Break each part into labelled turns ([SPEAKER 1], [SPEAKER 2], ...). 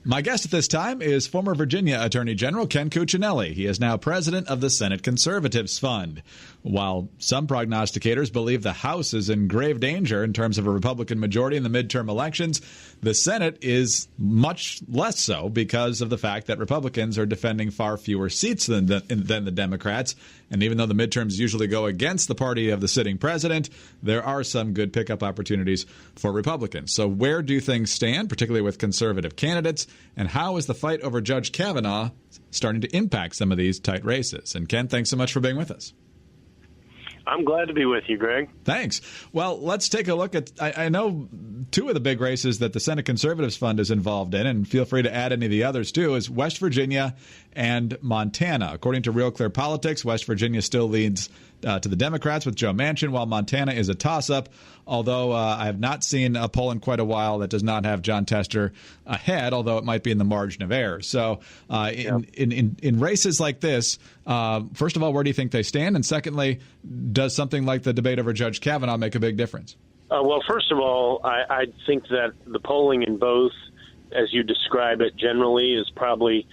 [SPEAKER 1] My guest at this time is former Virginia Attorney General Ken Cuccinelli. He is now president of the Senate Conservatives Fund. While some prognosticators believe the House is in grave danger in terms of a Republican majority in the midterm elections, the Senate is much less so because of the fact that Republicans are defending far fewer seats than the Democrats. And even though the midterms usually go against the party of the sitting president, there are some good pickup opportunities for Republicans. So where do things stand, particularly with conservative candidates? And how is the fight over Judge Kavanaugh starting to impact some of these tight races? And Ken, thanks so much for being with us.
[SPEAKER 2] I'm glad to be with you, Greg.
[SPEAKER 1] Thanks. Well, let's take a look at, I know two of the big races that the Senate Conservatives Fund is involved in, and feel free to add any of the others too, is West Virginia and Montana. According to Real Clear Politics, West Virginia still leads to the Democrats with Joe Manchin, while Montana is a toss-up, although I have not seen a poll in quite a while that does not have John Tester ahead, although it might be in the margin of error. So in races like this, first of all, where do you think they stand? And secondly, does something like the debate over Judge Kavanaugh make a big difference?
[SPEAKER 2] Well, first of all, I think that the polling in both, as you describe it generally, is probably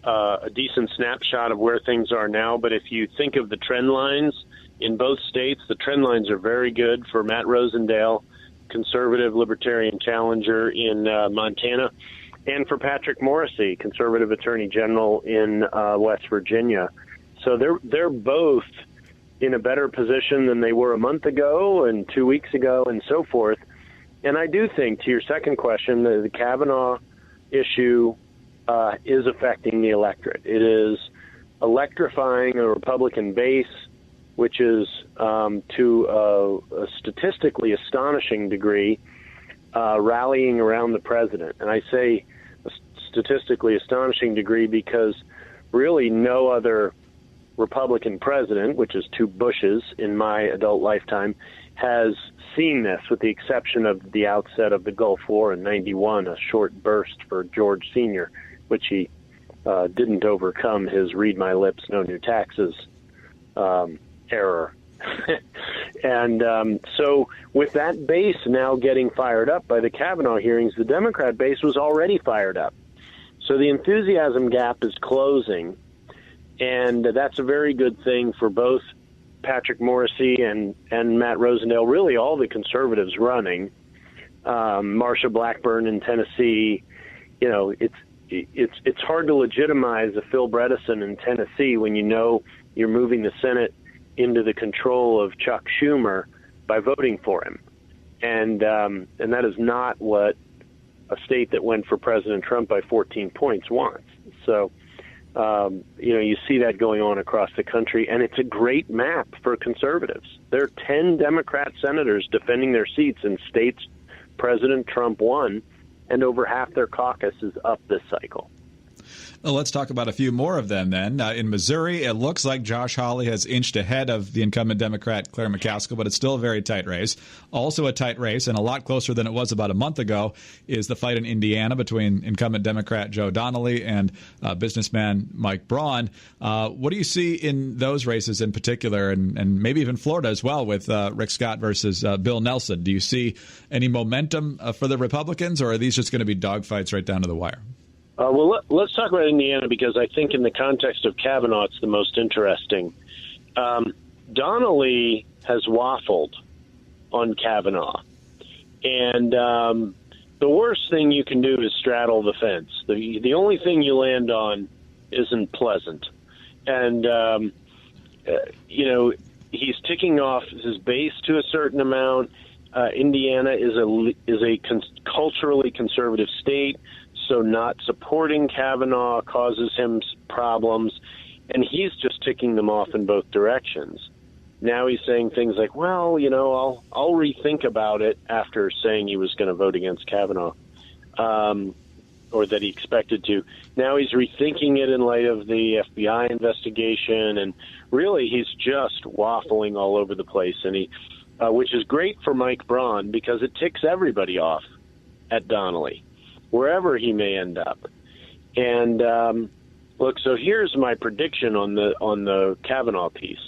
[SPEAKER 2] a decent snapshot of where things are now. But if you think of the trend lines in both states, the trend lines are very good for Matt Rosendale, conservative libertarian challenger in Montana, and for Patrick Morrisey, conservative attorney general in West Virginia. So they're both in a better position than they were a month ago and 2 weeks ago and so forth. And I do think, to your second question, the Kavanaugh issue is affecting the electorate. It is electrifying a Republican base, which is to a statistically astonishing degree rallying around the president. And I say a statistically astonishing degree because really no other Republican president, which is two Bushes in my adult lifetime, has seen this, with the exception of the outset of the Gulf War in '91, a short burst for George Sr., which he didn't overcome his read my lips, no new taxes error. And so with that base now getting fired up by the Kavanaugh hearings, the Democrat base was already fired up. So the enthusiasm gap is closing, and that's a very good thing for both Patrick Morrisey and Matt Rosendale, really all the conservatives running. Marsha Blackburn in Tennessee. You know, it's hard to legitimize a Phil Bredesen in Tennessee when you know you're moving the Senate into the control of Chuck Schumer by voting for him. And that is not what a state that went for President Trump by 14 points wants. So, you see that going on across the country, and it's a great map for conservatives. There are 10 Democrat senators defending their seats in states President Trump won, and over half their caucus is up this cycle.
[SPEAKER 1] Well, let's talk about a few more of them then. In Missouri, it looks like Josh Hawley has inched ahead of the incumbent Democrat Claire McCaskill, but it's still a very tight race. Also a tight race, and a lot closer than it was about a month ago, is the fight in Indiana between incumbent Democrat Joe Donnelly and businessman Mike Braun. What do you see in those races in particular, and maybe even Florida as well, with Rick Scott versus Bill Nelson? Do you see any momentum for the Republicans, or are these just going to be dogfights right down to the wire?
[SPEAKER 2] Well, let's talk about Indiana, because I think in the context of Kavanaugh, it's the most interesting. Donnelly has waffled on Kavanaugh. And the worst thing you can do is straddle the fence. The only thing you land on isn't pleasant. And, he's ticking off his base to a certain amount. Indiana is a culturally conservative state. So not supporting Kavanaugh causes him problems, and he's just ticking them off in both directions. Now he's saying things like, well, I'll rethink about it after saying he was going to vote against Kavanaugh, or that he expected to. Now he's rethinking it in light of the FBI investigation, and really he's just waffling all over the place, and which is great for Mike Braun because it ticks everybody off at Donnelly, wherever he may end up. And look, so here's my prediction on the Kavanaugh piece.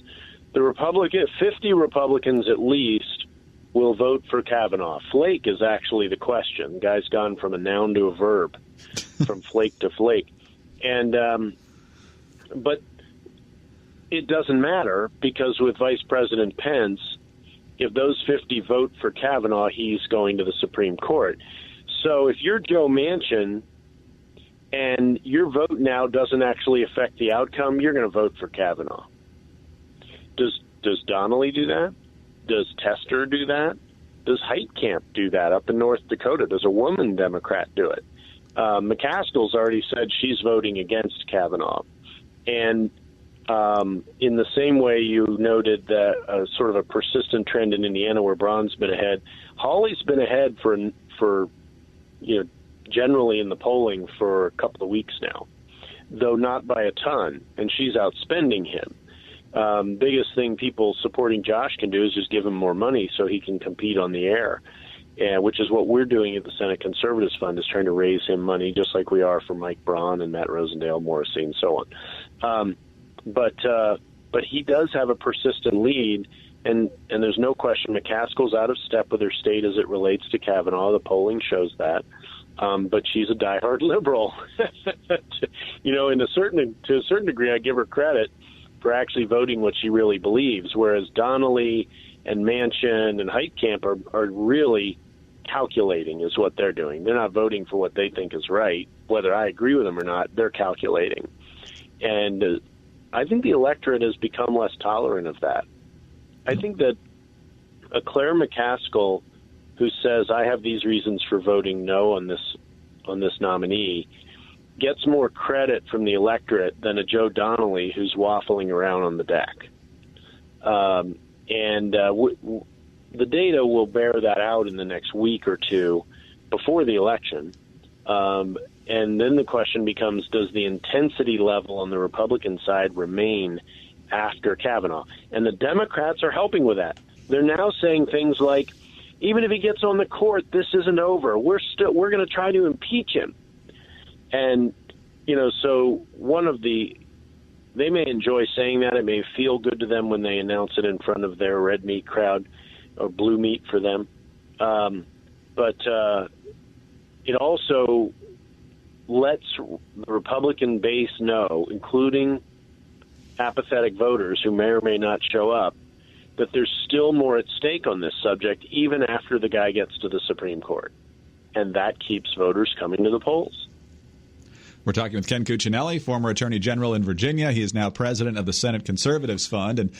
[SPEAKER 2] 50 Republicans at least will vote for Kavanaugh. Flake is actually the question. The guy's gone from a noun to a verb. from flake to flake. And but it doesn't matter, because with Vice President Pence, if those 50 vote for Kavanaugh, he's going to the Supreme Court. So if you're Joe Manchin and your vote now doesn't actually affect the outcome, you're going to vote for Kavanaugh. Does Donnelly do that? Does Tester do that? Does Heitkamp do that up in North Dakota? Does a woman Democrat do it? McCaskill's already said she's voting against Kavanaugh. And in the same way you noted that sort of a persistent trend in Indiana where Braun's been ahead, Hawley's been ahead for generally in the polling for a couple of weeks now, though not by a ton, and she's outspending him. Biggest thing people supporting Josh can do is just give him more money so he can compete on the air, which is what we're doing at the Senate Conservatives Fund, is trying to raise him money just like we are for Mike Braun and Matt Rosendale, Morrissey, and so on. But he does have a persistent lead, and there's no question McCaskill's out of step with her state as it relates to Kavanaugh. The polling shows that. But she's a diehard liberal. To a certain degree, I give her credit for actually voting what she really believes, whereas Donnelly and Manchin and Heitkamp are really calculating is what they're doing. They're not voting for what they think is right. Whether I agree with them or not, they're calculating. And I think the electorate has become less tolerant of that. I think that a Claire McCaskill who says, I have these reasons for voting no on this nominee, gets more credit from the electorate than a Joe Donnelly who's waffling around on the deck. The data will bear that out in the next week or two before the election. And then the question becomes, does the intensity level on the Republican side remain after Kavanaugh? And the Democrats are helping with that. They're now saying things like, even if he gets on the court, this isn't over. We're going to try to impeach him. And, so they may enjoy saying that. It may feel good to them when they announce it in front of their red meat crowd, or blue meat for them. But it also lets the Republican base know, including apathetic voters who may or may not show up, that there's still more at stake on this subject, even after the guy gets to the Supreme Court. And that keeps voters coming to the polls.
[SPEAKER 1] We're talking with Ken Cuccinelli, former Attorney General in Virginia. He is now president of the Senate Conservatives Fund. And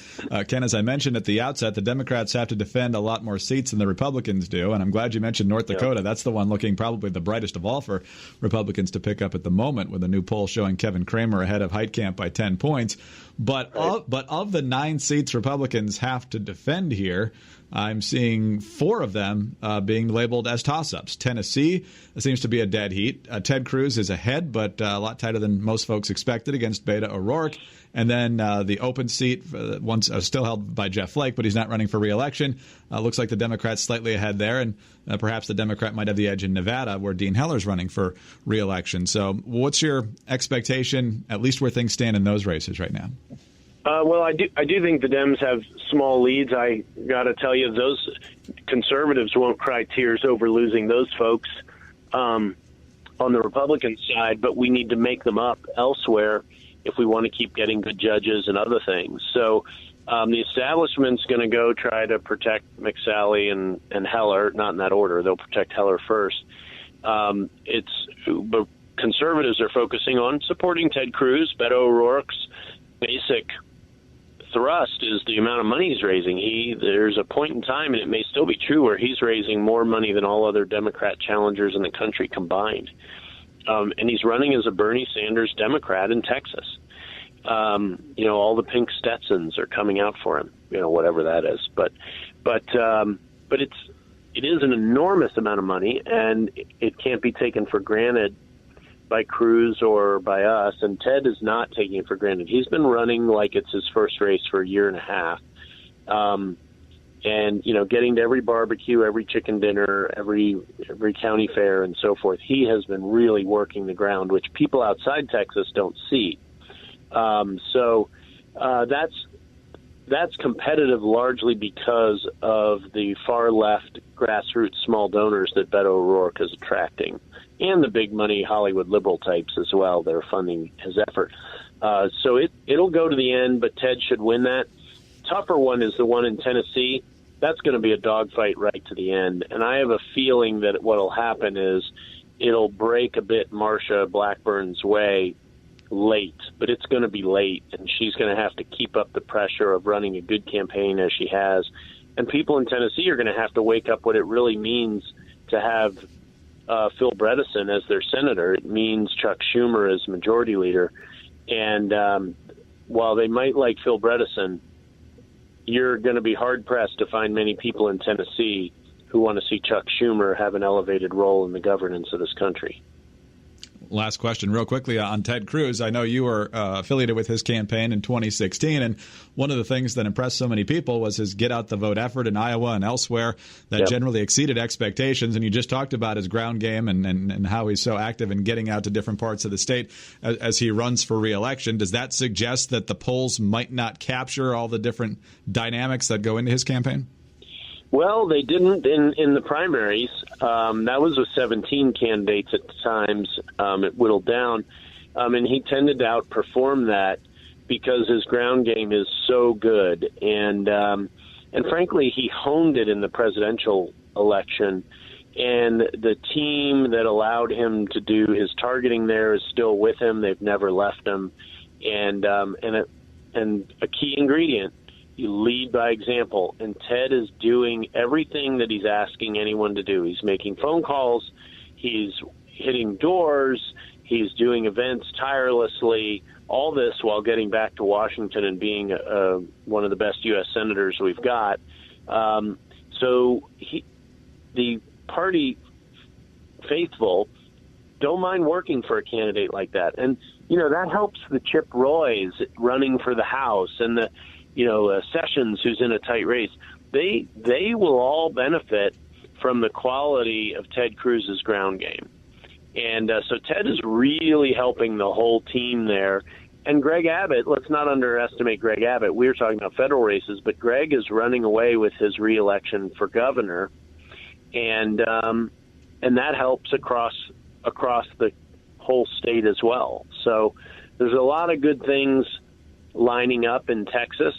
[SPEAKER 1] Ken, as I mentioned at the outset, the Democrats have to defend a lot more seats than the Republicans do. And I'm glad you mentioned North Dakota. Yep. That's the one looking probably the brightest of all for Republicans to pick up at the moment, with a new poll showing Kevin Cramer ahead of Heitkamp by 10 points. But of the 9 seats Republicans have to defend here, I'm seeing 4 of them being labeled as toss-ups. Tennessee seems to be a dead heat. Ted Cruz is ahead, but a lot tighter than most folks expected against Beto O'Rourke. And then the open seat, once still held by Jeff Flake, but he's not running for re-election. Looks like the Democrats slightly ahead there, and perhaps the Democrat might have the edge in Nevada, where Dean Heller's running for re-election. So what's your expectation, at least where things stand in those races right now?
[SPEAKER 2] Well, I do think the Dems have small leads. I got to tell you, those conservatives won't cry tears over losing those folks on the Republican side, but we need to make them up elsewhere if we want to keep getting good judges and other things. So the establishment's going to go try to protect McSally and Heller, not in that order. They'll protect Heller first. But conservatives are focusing on supporting Ted Cruz. Beto O'Rourke's basic thrust is the amount of money he's raising. There's a point in time, and it may still be true, where he's raising more money than all other Democrat challengers in the country combined. And he's running as a Bernie Sanders Democrat in Texas. All the pink Stetsons are coming out for him, whatever that is. But it is an enormous amount of money, and it can't be taken for granted by Cruz or by us, and Ted is not taking it for granted. He's been running like it's his first race for a year and a half. And, getting to every barbecue, every chicken dinner, every county fair and so forth. He has been really working the ground, which people outside Texas don't see. So that's competitive largely because of the far left grassroots small donors that Beto O'Rourke is attracting and the big money Hollywood liberal types as well that are funding his effort. So it'll go to the end, but Ted should win that. Tougher one is the one in Tennessee. That's going to be a dogfight right to the end. And I have a feeling that what will happen is it'll break a bit Marsha Blackburn's way late, but it's going to be late, and she's going to have to keep up the pressure of running a good campaign as she has. And people in Tennessee are going to have to wake up what it really means to have Phil Bredesen as their senator. It means Chuck Schumer as majority leader. And while they might like Phil Bredesen, you're going to be hard-pressed to find many people in Tennessee who want to see Chuck Schumer have an elevated role in the governance of this country.
[SPEAKER 1] Last question real quickly on Ted Cruz. I know you were affiliated with his campaign in 2016, and one of the things that impressed so many people was his get out the vote effort in Iowa and elsewhere that generally exceeded expectations. And you just talked about his ground game and how he's so active in getting out to different parts of the state as he runs for re-election. Does that suggest that the polls might not capture all the different dynamics that go into his campaign?
[SPEAKER 2] Well, they didn't in the primaries. That was with 17 candidates at times. It whittled down. And he tended to outperform that because his ground game is so good. And frankly, he honed it in the presidential election. And the team that allowed him to do his targeting there is still with him. They've never left him. And a key ingredient, you lead by example, and Ted is doing everything that he's asking anyone to do. He's making phone calls, he's hitting doors, he's doing events tirelessly, all this while getting back to Washington and being one of the best U.S. senators we've got. So the party faithful don't mind working for a candidate like that. And, that helps the Chip Roys running for the House and the Sessions, who's in a tight race. They will all benefit from the quality of Ted Cruz's ground game. And so Ted is really helping the whole team there. And Greg Abbott, let's not underestimate Greg Abbott. We were talking about federal races, but Greg is running away with his reelection for governor. And that helps across the whole state as well. So there's a lot of good things lining up in Texas.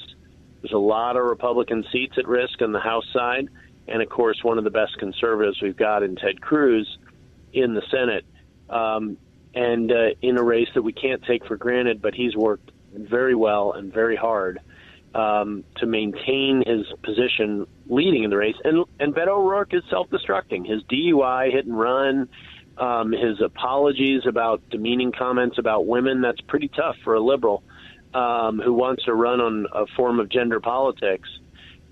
[SPEAKER 2] There's a lot of Republican seats at risk on the House side. And, of course, one of the best conservatives we've got in Ted Cruz in the Senate. And in a race that we can't take for granted, but he's worked very well and very hard to maintain his position leading in the race. And Beto O'Rourke is self-destructing. His DUI hit and run, his apologies about demeaning comments about women, that's pretty tough for a liberal who wants to run on a form of gender politics,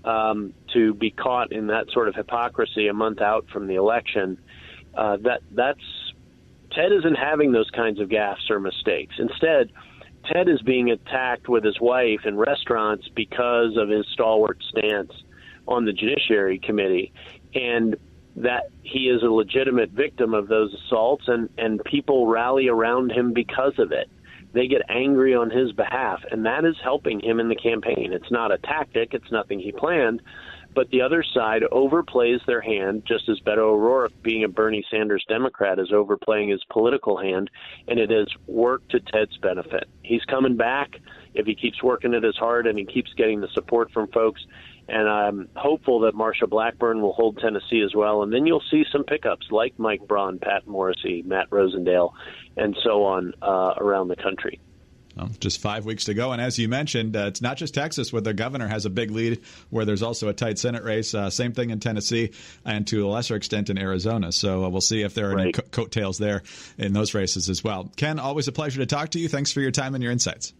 [SPEAKER 2] to be caught in that sort of hypocrisy a month out from the election. Ted isn't having those kinds of gaffes or mistakes. Instead, Ted is being attacked with his wife in restaurants because of his stalwart stance on the Judiciary Committee, and that he is a legitimate victim of those assaults, and people rally around him because of it. They get angry on his behalf, and that is helping him in the campaign. It's not a tactic. It's nothing he planned. But the other side overplays their hand, just as Beto O'Rourke, being a Bernie Sanders Democrat, is overplaying his political hand, and it has worked to Ted's benefit. He's coming back if he keeps working it as hard and he keeps getting the support from folks. And I'm hopeful that Marsha Blackburn will hold Tennessee as well. And then you'll see some pickups like Mike Braun, Pat Morrissey, Matt Rosendale, and so on around the country.
[SPEAKER 1] Well, just 5 weeks to go. And as you mentioned, it's not just Texas where the governor has a big lead, where there's also a tight Senate race. Same thing in Tennessee and to a lesser extent in Arizona. So we'll see if there are any coattails there in those races as well. Ken, always a pleasure to talk to you. Thanks for your time and your insights.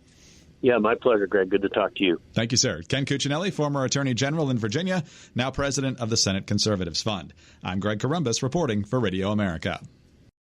[SPEAKER 2] Yeah, my pleasure, Greg. Good to talk to you.
[SPEAKER 1] Thank you, sir. Ken Cuccinelli, former Attorney General in Virginia, now president of the Senate Conservatives Fund. I'm Greg Columbus reporting for Radio America.